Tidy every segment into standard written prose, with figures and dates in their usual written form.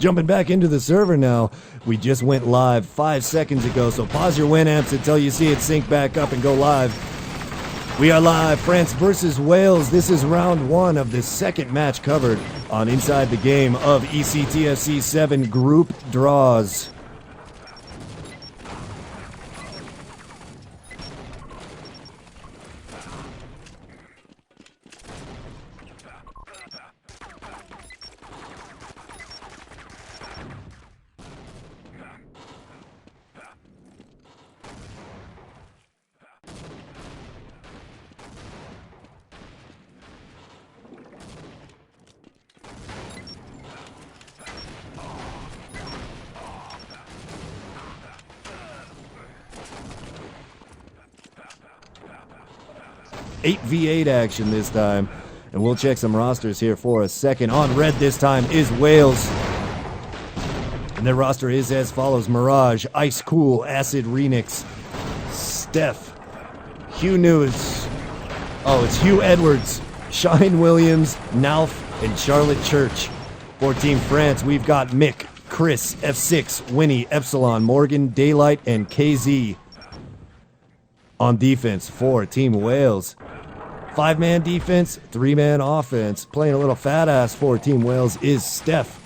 Jumping back into the server now. We just went live 5 seconds ago, so pause your Winamps until you see it sync back up and go live. We are live, France versus Wales. This is round 1 of the second match covered on Inside the Game of ECTFC7 group draws. Eight v8 action this time, and we'll check some rosters here for a second. On red this time is Wales, and their roster is as follows: Mirage, Ice Cool, Acid Renix, Steph, Hugh News, it's Hugh Edwards, Shine Williams, Nauf, and Charlotte Church. For Team France, we've got Mick, Chris, F6, Winnie, Epsilon, Morgan, Daylight, and KZ. On defense for Team Wales, 5-man defense, 3-man offense. Playing a little fat ass for Team Wales is Steph.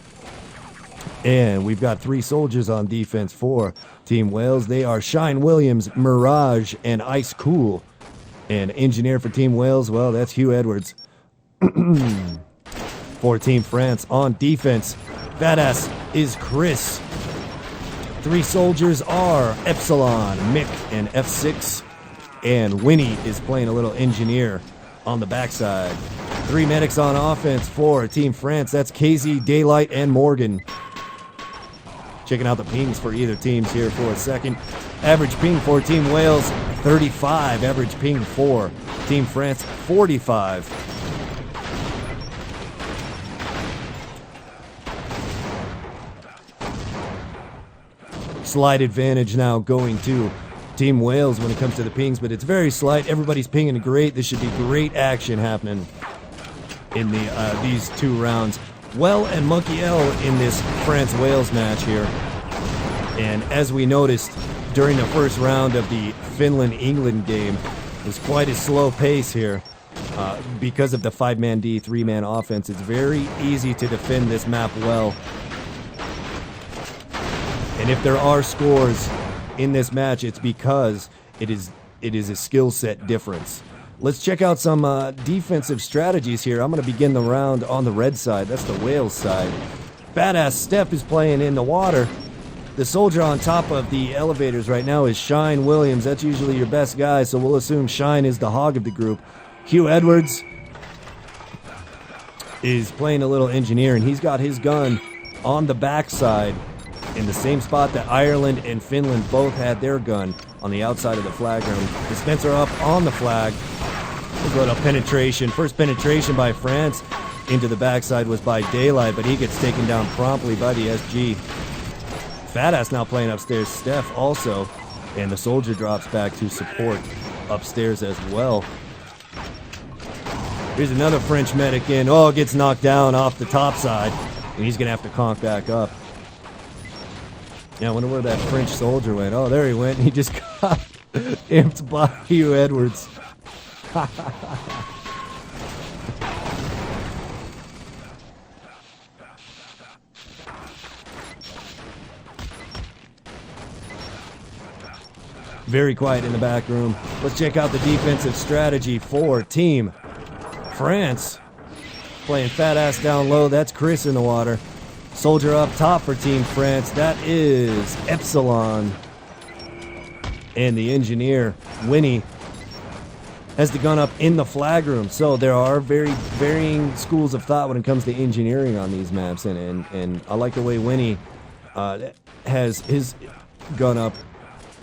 And we've got 3 soldiers on defense for Team Wales. They are Shine Williams, Mirage, and Ice Cool. And engineer for Team Wales, well, that's Hugh Edwards. For Team France, on defense, fat ass is Chris. 3 soldiers are Epsilon, Mick, and F6. And Winnie is playing a little engineer on the backside. 3 medics on offense for Team France. That's KZ, Daylight, and Morgan. Checking out the pings for either teams here for a second. Average ping for Team Wales, 35. Average ping for Team France, 45. Slight advantage now going to Team Wales when it comes to the pings, but it's very slight. Everybody's pinging great. This should be great action happening in these 2 rounds. Well and Monkey L in this France-Wales match here. And as we noticed during the first round of the Finland-England game, it was quite a slow pace here because of the 5-man D, 3-man offense. It's very easy to defend this map well. And if there are scores in this match, it's because it is a skill set difference. Let's check out some defensive strategies here. I'm going to begin the round on the red side. That's the Wales side. Badass Steph is playing in the water. The soldier on top of the elevators right now is Shine Williams. That's usually your best guy, so we'll assume Shine is the hog of the group. Hugh Edwards is playing a little engineer, and he's got his gun on the backside in the same spot that Ireland and Finland both had their gun, on the outside of the flag room. Dispenser up on the flag. There's a little penetration. First penetration by France into the backside was by Daylight, but he gets taken down promptly by the SG. Fatass now playing upstairs. Steph also. And the soldier drops back to support upstairs as well. Here's another French medic in. Gets knocked down off the top side. And he's going to have to conk back up. Yeah, I wonder where that French soldier went. Oh, there he went. He just got amped by Hugh Edwards. Very quiet in the back room. Let's check out the defensive strategy for Team France. Playing fat ass down low. That's Chris in the water. Soldier up top for Team France. That is Epsilon. And the engineer, Winnie, has the gun up in the flag room. So there are very varying schools of thought when it comes to engineering on these maps. And I like the way Winnie has his gun up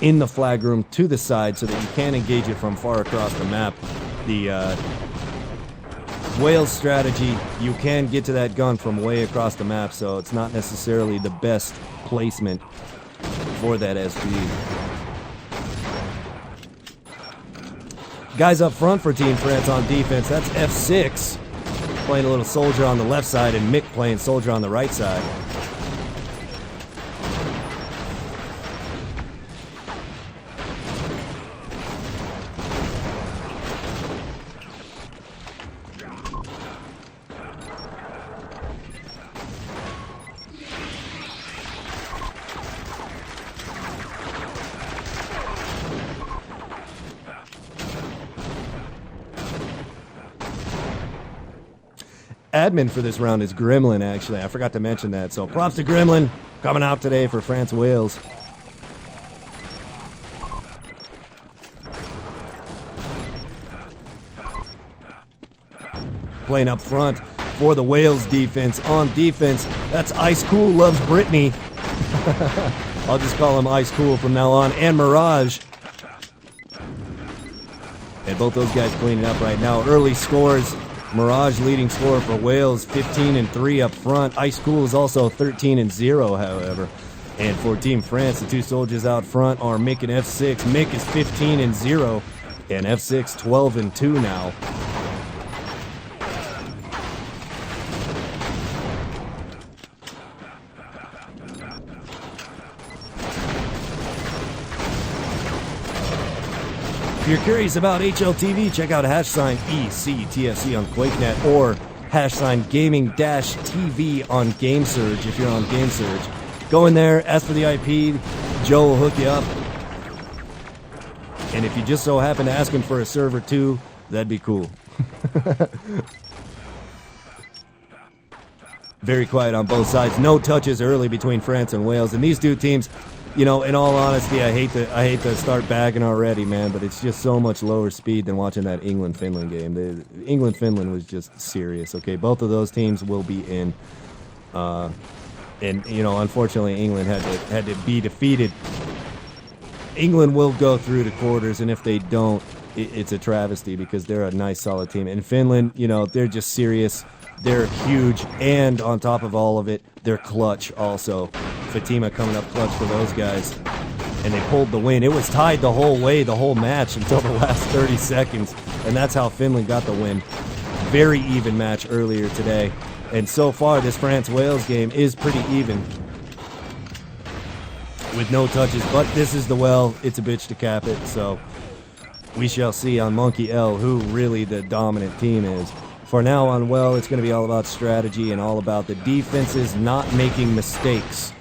in the flag room to the side so that you can engage it from far across the map. The Wales strategy, you can get to that gun from way across the map, so it's not necessarily the best placement for that SG. Guys up front for Team France on defense, that's F6 playing a little soldier on the left side and Mick playing soldier on the right side. admin for this round is Gremlin, actually. I forgot to mention that. So props to Gremlin coming out today for France-Wales. Playing up front for the Wales defense. On defense, that's Ice Cool Loves Brittany. I'll just call him Ice Cool from now on. And Mirage. And both those guys cleaning up right now. Early scores. Mirage leading scorer for Wales, 15-3 up front. Ice Cool is also 13-0, however. And for Team France, the two soldiers out front are Mick and F6. Mick is 15-0, and F6 12-2 now. If you're curious about HLTV, check out #ECTFC on QuakeNet or #gaming-TV on GameSurge if you're on GameSurge. Go in there, ask for the IP, Joe will hook you up. And if you just so happen to ask him for a server too, that'd be cool. Very quiet on both sides. No touches early between France and Wales. And these two teams, you know, in all honesty, I hate to start bagging already, man, but it's just so much lower speed than watching that England-Finland game. England-Finland was just serious, okay? Both of those teams will be in. And, you know, unfortunately, England had to be defeated. England will go through the quarters, and if they don't, it's a travesty because they're a nice, solid team. And Finland, you know, they're just serious. They're huge, and on top of all of it, they're clutch also. Fatima coming up clutch for those guys, and they pulled the win. It was tied the whole way, the whole match until the last 30 seconds, and that's how Finland got the win. Very even match earlier today, and so far this France-Wales game is pretty even with no touches, but this is the well. It's a bitch to cap it, so we shall see on Monkey L who really the dominant team is. For now on well, it's going to be all about strategy and all about the defenses not making mistakes.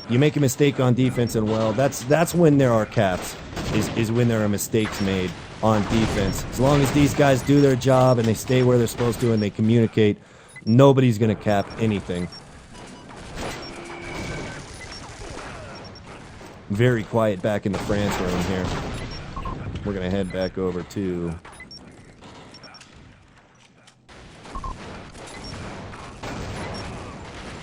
You make a mistake on defense and well, that's when there are caps, is when there are mistakes made on defense. As long as these guys do their job and they stay where they're supposed to and they communicate, nobody's going to cap anything. Very quiet back in the France room here. We're going to head back over to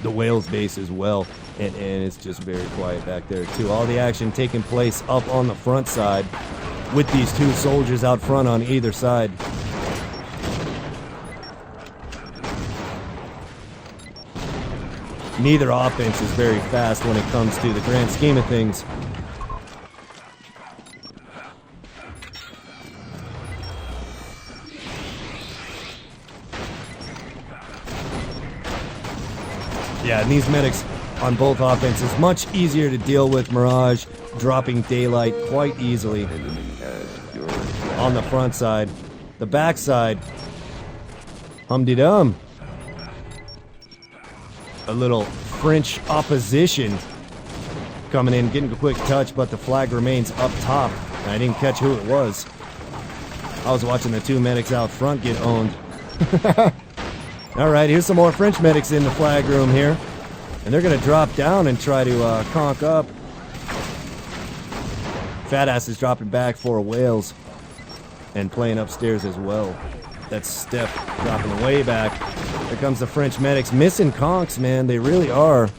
the Wales base as well. And it's just very quiet back there too. All the action taking place up on the front side with these two soldiers out front on either side. Neither offense is very fast when it comes to the grand scheme of things. Yeah, and these medics on both offenses, much easier to deal with. Mirage dropping daylight quite easily on the front side. The back side, hum-de-dum. A little French opposition coming in, getting a quick touch, but the flag remains up top. I didn't catch who it was. I was watching the two medics out front get owned. All right, here's some more French medics in the flag room here. And they're going to drop down and try to conk up. Fat Ass is dropping back for Wales and playing upstairs as well. That's Steph dropping way back. Here comes the French medics. Missing conks, man. They really are.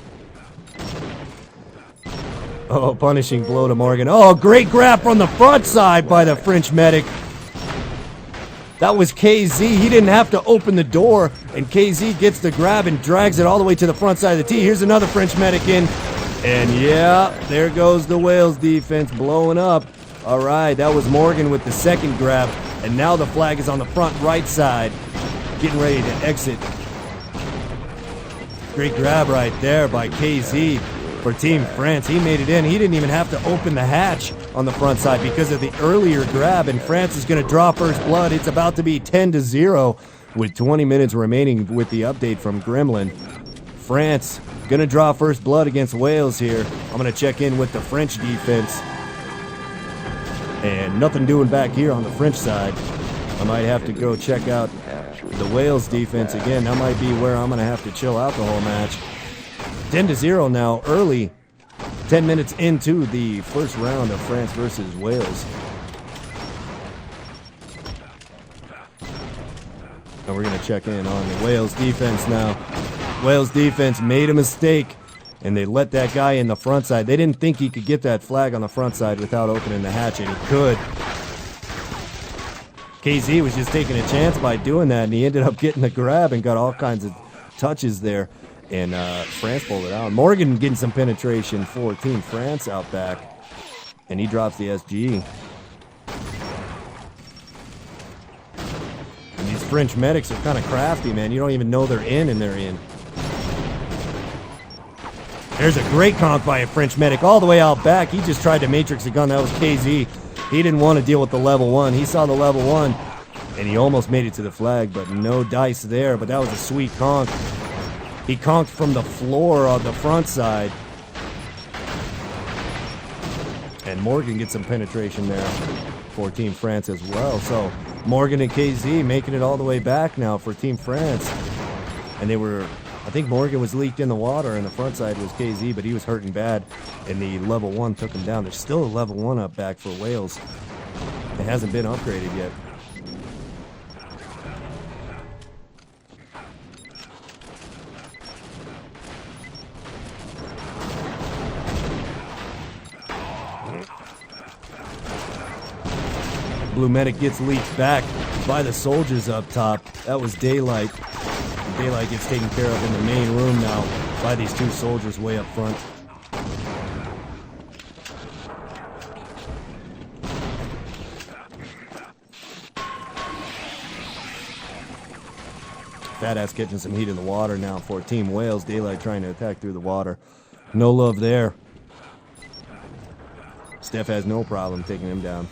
Oh, punishing blow to Morgan. Oh, great grab from the front side by the French medic. That was KZ. He didn't have to open the door, and KZ gets the grab and drags it all the way to the front side of the tee. Here's another French medic in, and yeah, there goes the Wales defense blowing up. All right, that was Morgan with the second grab, and now the flag is on the front right side, getting ready to exit. Great grab right there by KZ for Team France. He made it in. He didn't even have to open the hatch on the front side because of the earlier grab, and France is going to draw first blood. It's about to be 10-0 with 20 minutes remaining with the update from Gremlin. France going to draw first blood against Wales here. I'm going to check in with the French defense. And nothing doing back here on the French side. I might have to go check out The Wales defense, again, that might be where I'm going to have to chill out the whole match. 10-0 now, early. 10 minutes into the first round of France versus Wales. And we're going to check in on the Wales defense now. Wales defense made a mistake, and they let that guy in the front side. They didn't think he could get that flag on the front side without opening the hatch, and he could. KZ was just taking a chance by doing that, and he ended up getting the grab and got all kinds of touches there. And France pulled it out. Morgan getting some penetration for Team France out back, and he drops the SG. And these French medics are kind of crafty, man. You don't even know they're in, and they're in. There's a great conk by a French medic all the way out back. He just tried to matrix a gun. That was KZ. He didn't want to deal with the level 1. He saw the level 1, and he almost made it to the flag, but no dice there. But that was a sweet conk. He conked from the floor on the front side. And Morgan gets some penetration there for Team France as well. So Morgan and KZ making it all the way back now for Team France. And they were, I think Morgan was leaked in the water, and the front side was KZ, but he was hurting bad. And the level 1 took him down. There's still a level 1 up back for Wales. It hasn't been upgraded yet. Blue medic gets leaked back by the soldiers up top. That was Daylight. Daylight gets taken care of in the main room now by these two soldiers way up front. Fat ass catching some heat in the water now for Team Wales. Daylight trying to attack through the water. No love there. Steph has no problem taking him down.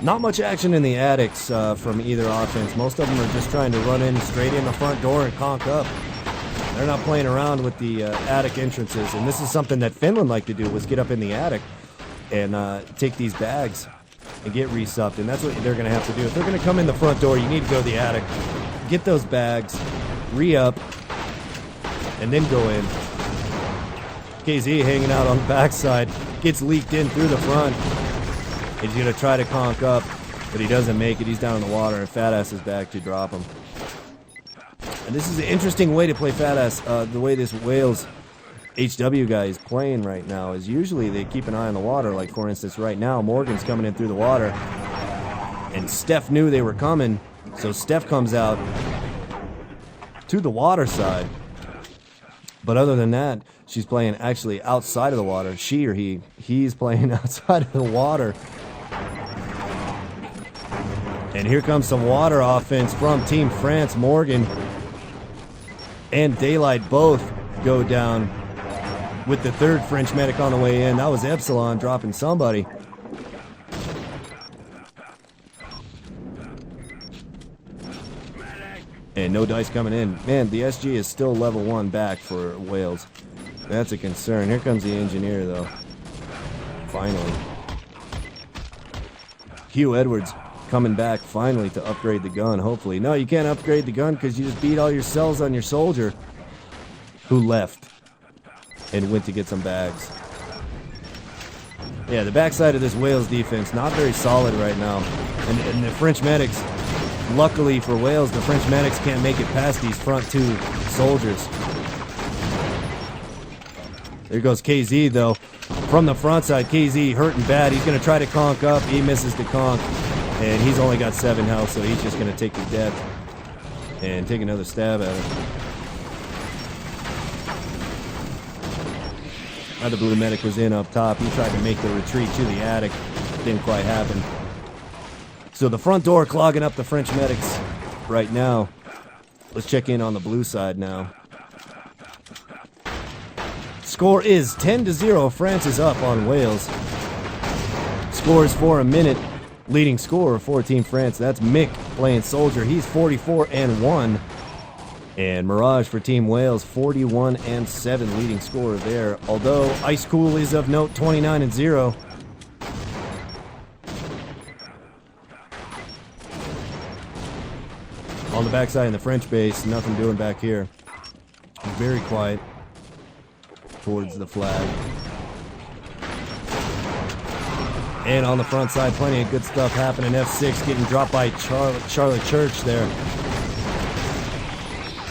Not much action in the attics from either offense. Most of them are just trying to run in straight in the front door and conk up. They're not playing around with the attic entrances, and this is something that Finland liked to do, was get up in the attic and take these bags and get resupped, and that's what they're going to have to do. If they're going to come in the front door, you need to go to the attic, get those bags, re-up, and then go in. KZ hanging out on the backside, gets leaked in through the front. He's going to try to conk up, but he doesn't make it. He's down in the water, and Fat Ass is back to drop him. And this is an interesting way to play Fat Ass. The way this Wales HW guy is playing right now is usually they keep an eye on the water. Like, for instance, right now, Morgan's coming in through the water, and Steph knew they were coming, so Steph comes out to the water side. But other than that, she's playing actually outside of the water. She or he's playing outside of the water. And here comes some water offense from Team France. Morgan and Daylight both go down with the third French medic on the way in. That was Epsilon dropping somebody. And no dice coming in. Man, the SG is still level 1 back for Wales. That's a concern. Here comes the engineer, though. Finally. Hugh Edwards coming back finally to upgrade the gun, hopefully. No, you can't upgrade the gun because you just beat all your cells on your soldier who left and went to get some bags. Yeah, the backside of this Wales defense, not very solid right now. And the French medics, luckily for Wales, the French medics can't make it past these front two soldiers. There goes KZ, though. From the front side, KZ hurting bad. He's going to try to conk up. He misses the conk. And he's only got 7 health, so he's just going to take the death and take another stab at it. Now the blue medic was in up top. He tried to make the retreat to the attic. Didn't quite happen. So the front door clogging up the French medics right now. Let's check in on the blue side now. Score is 10-0. France is up on Wales. Scores for a minute. Leading scorer for Team France. That's Mick playing soldier. He's 44-1. And Mirage for Team Wales, 41-7 leading scorer there. Although Ice Cool is of note, 29-0. On the backside in the French base, nothing doing back here. Very quiet towards the flag. And on the front side, plenty of good stuff happening. F6 getting dropped by Charlotte Church there.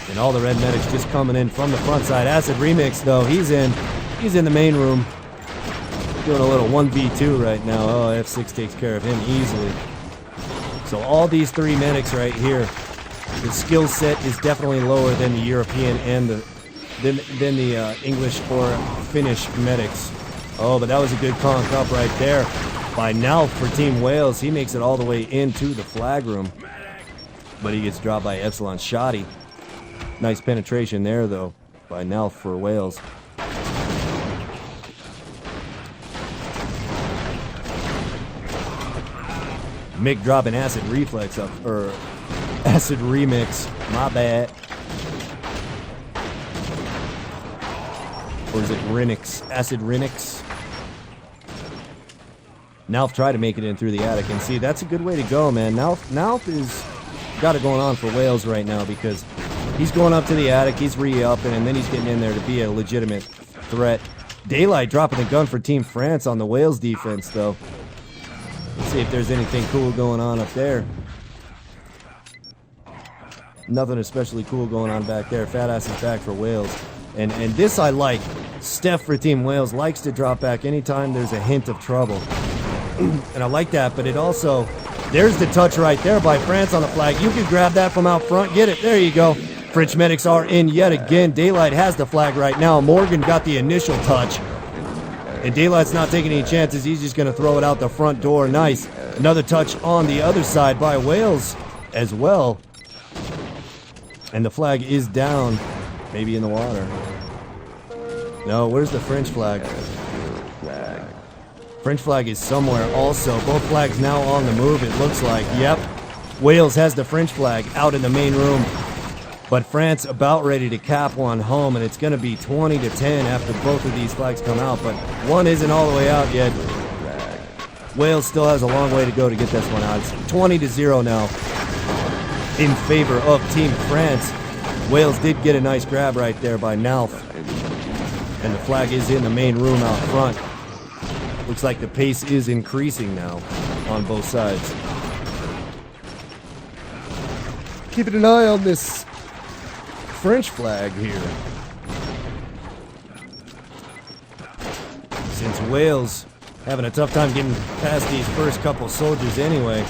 And all the red medics just coming in from the front side. Acid Remix, though, he's in the main room. Doing a little 1v2 right now. Oh, F6 takes care of him easily. So all these three medics right here, the skill set is definitely lower than the European and the English or Finnish medics. Oh, but that was a good conk up right there by Nalf for Team Wales. He makes it all the way into the flag room, but he gets dropped by Epsilon Shoddy. Nice penetration there, though, by Nalf for Wales. Mick dropping Acid Reflex up, or Acid Remix, my bad. Or is it Rinix? Acid Rinix. Nalf tried to make it in through the attic, and see, that's a good way to go, man. Nalf is got it going on for Wales right now because he's going up to the attic, he's re-upping, and then he's getting in there to be a legitimate threat. Daylight dropping the gun for Team France on the Wales defense, though. Let's see if there's anything cool going on up there. Nothing especially cool going on back there. Fat Ass is back for Wales. And this I like. Steph for Team Wales likes to drop back anytime there's a hint of trouble. And I like that, but it also, there's the touch right there by France on the flag. You can grab that from out front. Get it. There you go. French medics are in yet again. Daylight has the flag right now. Morgan got the initial touch. And Daylight's not taking any chances. He's just going to throw it out the front door. Nice. Another touch on the other side by Wales as well. And the flag is down. Maybe in the water. No, where's the French flag? French flag is somewhere also. Both flags now on the move, it looks like. Yep. Wales has the French flag out in the main room. But France about ready to cap one home, and it's going to be 20-10 after both of these flags come out. But one isn't all the way out yet. Wales still has a long way to go to get this one out. It's 20-0 now in favor of Team France. Wales did get a nice grab right there by Nalf. And the flag is in the main room out front. Looks like the pace is increasing now on both sides. Keeping an eye on this French flag here. Since Wales having a tough time getting past these first couple soldiers anyway.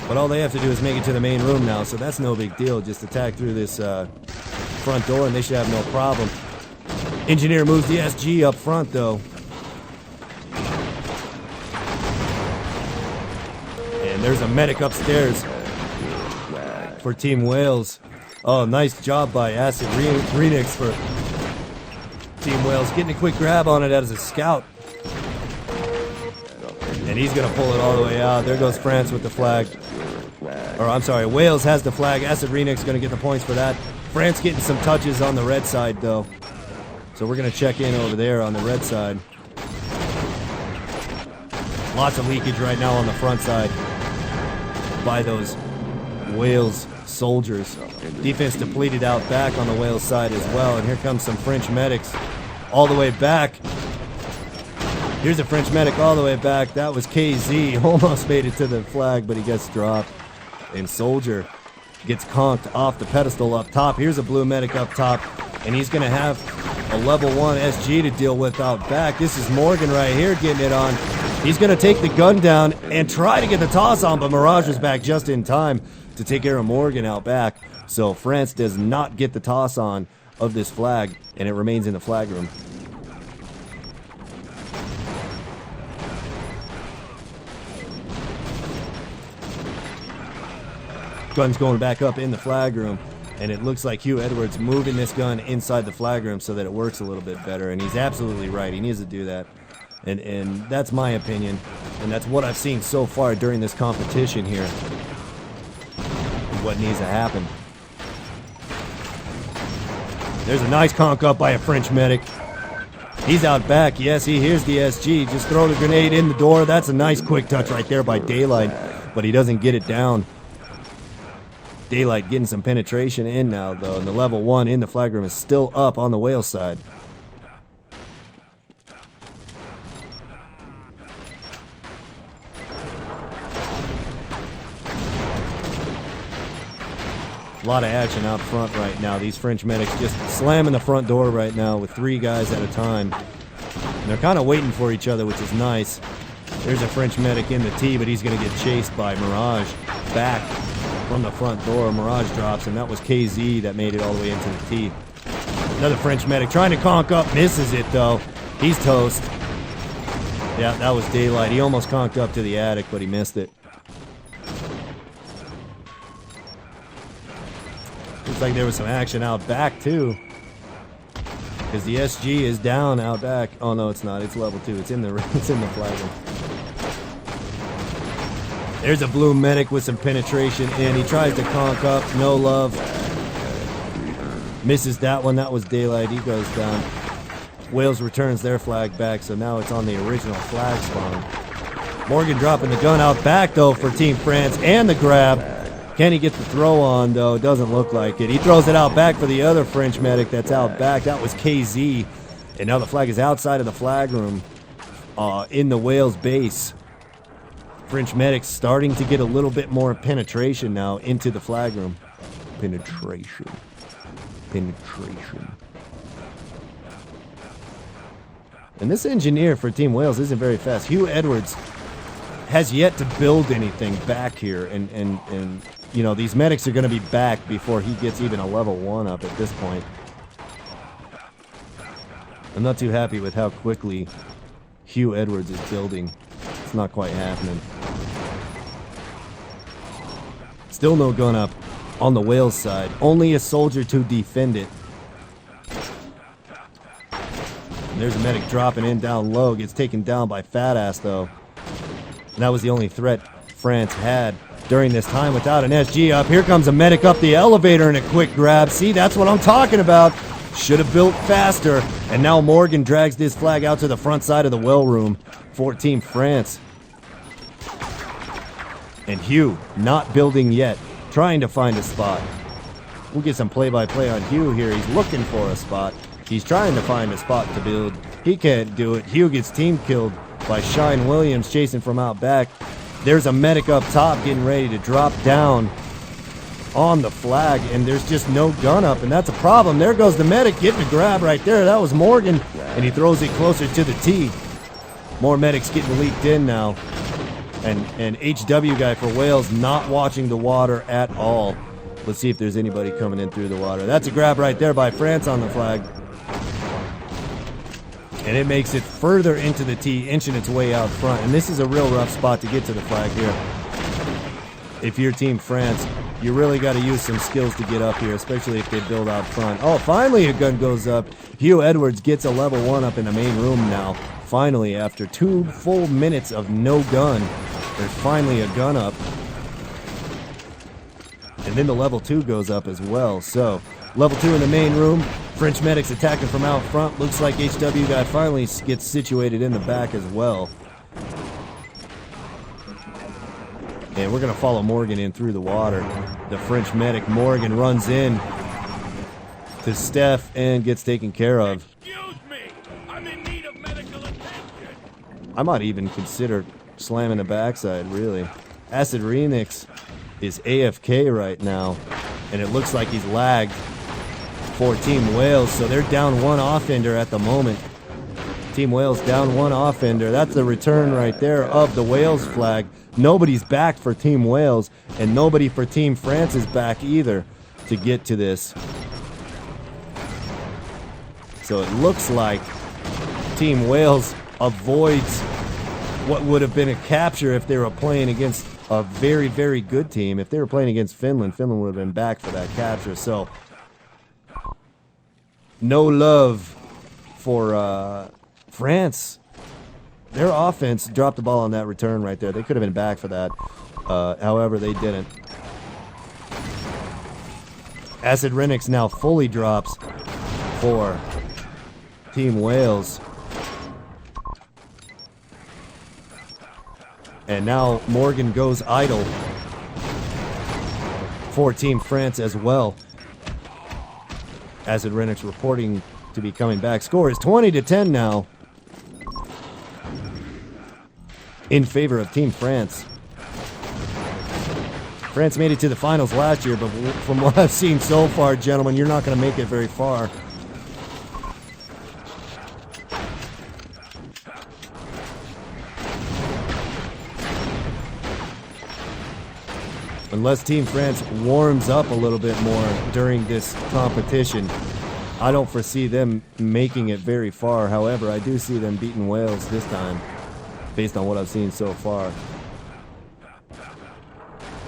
But all they have to do is make it to the main room now, so that's no big deal. Just attack through this front door and they should have no problem. Engineer moves the SG up front, though. And there's a medic upstairs for Team Wales. Oh, nice job by Acid Renix for Team Wales. Getting a quick grab on it as a scout. And he's going to pull it all the way out. There goes France with the flag. Or, I'm sorry, Wales has the flag. Acid Renix going to get the points for that. France getting some touches on the red side, though. So we're going to check in over there on the red side. Lots of leakage right now on the front side by those Wales soldiers. Defense depleted out back on the Wales side as well. And here comes some French medics all the way back. Here's a French medic all the way back. That was KZ. Almost made it to the flag, but he gets dropped. And Soldier gets conked off the pedestal up top. Here's a blue medic up top. And he's going to have a level 1 SG to deal with out back. This is Morgan right here getting it on. He's going to take the gun down and try to get the toss on, but Mirage is back just in time to take care of Morgan out back. So France does not get the toss on of this flag, and it remains in the flag room. Gun's going back up in the flag room, and it looks like Hugh Edwards moving this gun inside the flag room so that it works a little bit better, and he's absolutely right. He needs to do that. And that's my opinion, and that's what I've seen so far during this competition here. What needs to happen. There's a nice conk up by a French medic. He's out back. Yes, he hears the SG. Just throw the grenade in the door. That's a nice quick touch right there by Daylight, but he doesn't get it down. Daylight getting some penetration in now, though, and the level 1 in the flag room is still up on the whale side. A lot of action out front right now. These French medics just slamming the front door right now with 3 guys at a time. And they're kind of waiting for each other, which is nice. There's a French medic in the T, but he's going to get chased by Mirage back from the front door. Mirage drops, and that was KZ that made it all the way into the T. Another French medic trying to conk up, misses it though. He's toast. Yeah, that was Daylight. He almost conked up to the attic, but he missed it. Looks like there was some action out back too, because the SG is down out back. Oh no, it's not. It's level 2. It's in the flag room. There's a blue medic with some penetration in. He tries to conk up. No love. Misses that one. That was Daylight. He goes down. Wales returns their flag back, so now it's on the original flag spawn. Morgan dropping the gun out back though for Team France, and the grab. Can he get the throw on, though? It doesn't look like it. He throws it out back for the other French medic that's out back. That was KZ. And now the flag is outside of the flag room in the Wales base. French medics starting to get a little bit more penetration now into the flag room. Penetration. And this engineer for Team Wales isn't very fast. Hugh Edwards has yet to build anything back here, and you know, these medics are going to be back before he gets even a level 1 up at this point. I'm not too happy with how quickly Hugh Edwards is building. It's not quite happening. Still no gun up on the Wales side. Only a soldier to defend it. And there's a medic dropping in down low. Gets taken down by Fat Ass, though. And that was the only threat France had during this time without an SG up. Here comes a medic up the elevator and a quick grab. See, that's what I'm talking about. Should have built faster. And now Morgan drags this flag out to the front side of the well room for Team France. And Hugh not building yet, trying to find a spot. We'll get some play-by-play on Hugh here. He's looking for a spot. He's trying to find a spot to build. He can't do it. Hugh gets team killed by Shine Williams chasing from out back. There's a medic up top getting ready to drop down on the flag, and there's just no gun up, and that's a problem. There goes the medic getting a grab right there. That was Morgan, and he throws it closer to the T. More medics getting leaked in now, and HW guy for Wales not watching the water at all. Let's see if there's anybody coming in through the water. That's a grab right there by France on the flag. And it makes it further into the T, inching its way out front. And this is a real rough spot to get to the flag here. If you're Team France, you really got to use some skills to get up here, especially if they build out front. Oh, finally a gun goes up. Hugh Edwards gets a level 1 up in the main room now. Finally, after 2 full minutes of no gun, there's finally a gun up. And then the level 2 goes up as well. So, level 2 in the main room. French medics attacking from out front. Looks like HW guy finally gets situated in the back as well. And we're going to follow Morgan in through the water. The French medic Morgan runs in to Steph and gets taken care of. Excuse me, I'm in need of medical attention. I might even consider slamming the backside, really. Acid Remix is AFK right now, and it looks like he's lagged for Team Wales, so they're down 1 offender at the moment. Team Wales down 1 offender. That's the return right there of the Wales flag. Nobody's back for Team Wales, and nobody for Team France is back either to get to this. So it looks like Team Wales avoids what would have been a capture if they were playing against a very, very good team. If they were playing against Finland, Finland would have been back for that capture. So no love for France. Their offense dropped the ball on that return right there. They could have been back for that. However, they didn't. Acid Renix now fully drops. for Team Wales. And now Morgan goes idle for Team France as well. Acid Rennick's reporting to be coming back. Score is 20-10 now in favor of Team France. France made it to the finals last year, but from what I've seen so far, gentlemen, you're not going to make it very far. Unless Team France warms up a little bit more during this competition, I don't foresee them making it very far. However, I do see them beating Wales this time, based on what I've seen so far.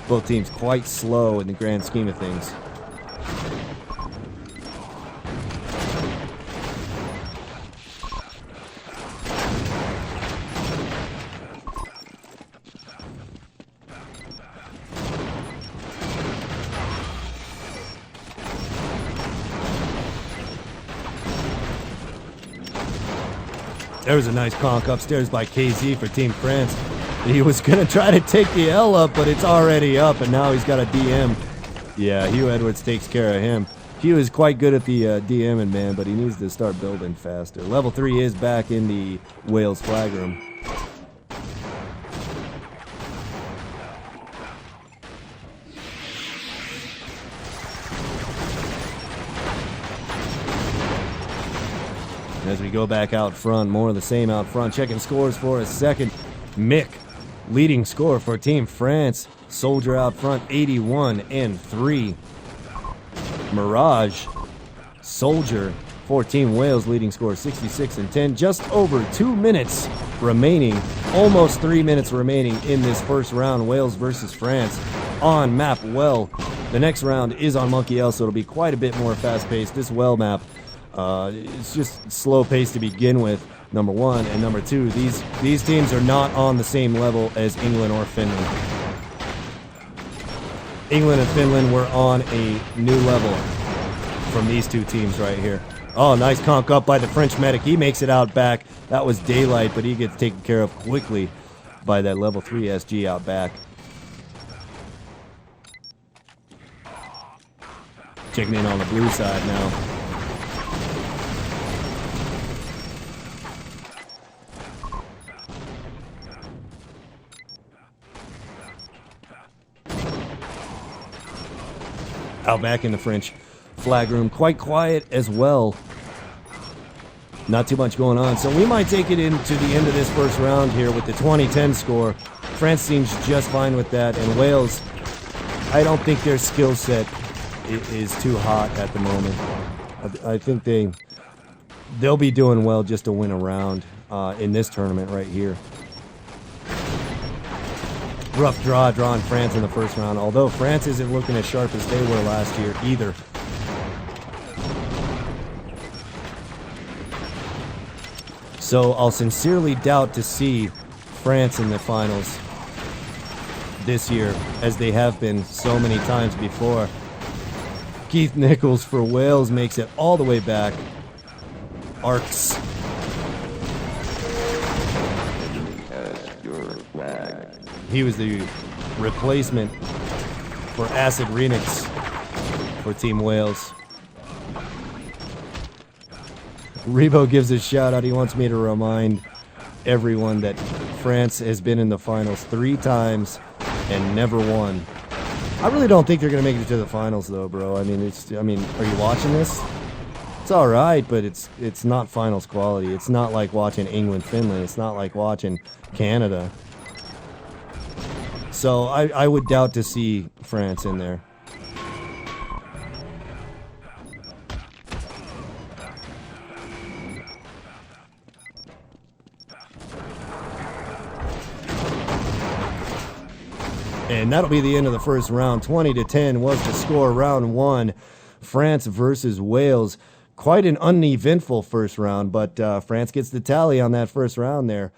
Both teams quite slow in the grand scheme of things. There was a nice conk upstairs by KZ for Team France. He was going to try to take the L up, but it's already up, and now he's got a DM. Yeah, Hugh Edwards takes care of him. Hugh is quite good at the DMing, man, but he needs to start building faster. Level 3 is back in the Wales flag room. As we go back out front, more of the same out front. Checking scores for a second. Mick, leading score for Team France. Soldier out front, 81-3. Mirage, Soldier for Team Wales, leading score 66-10. Just over 2 minutes remaining, almost 3 minutes remaining in this first round. Wales versus France on map Well. The next round is on Monkey L, so it'll be quite a bit more fast-paced. This Well map, it's just slow pace to begin with, number one, and number two, these teams are not on the same level as England or Finland. England and Finland were on a new level from these two teams right here. Oh, nice conk up by the French medic. He makes it out back. That was daylight, but he gets taken care of quickly by that level 3 SG out back. Checking in on the blue side now. Out back in the French flag room, quite quiet as well. Not too much going on, so we might take it into the end of this first round here with the 20-10 score. France seems just fine with that, and Wales, I don't think their skill set is too hot at the moment. I think they'll be doing well just to win a round in this tournament right here. Rough drawing France in the first round, although France isn't looking as sharp as they were last year either. So I'll sincerely doubt to see France in the finals this year, as they have been so many times before. Keith Nichols for Wales makes it all the way back. Arcs. He was the replacement for Acid Renix for Team Wales. Rebo gives a shout out. He wants me to remind everyone that France has been in the finals 3 times and never won. I really don't think they're going to make it to the finals though, bro. I mean, are you watching this? It's all right, but it's not finals quality. It's not like watching England, Finland. It's not like watching Canada. So I would doubt to see France in there. And that'll be the end of the first round. 20-10 was the score. Round 1, France versus Wales. Quite an uneventful first round, but France gets the tally on that first round there.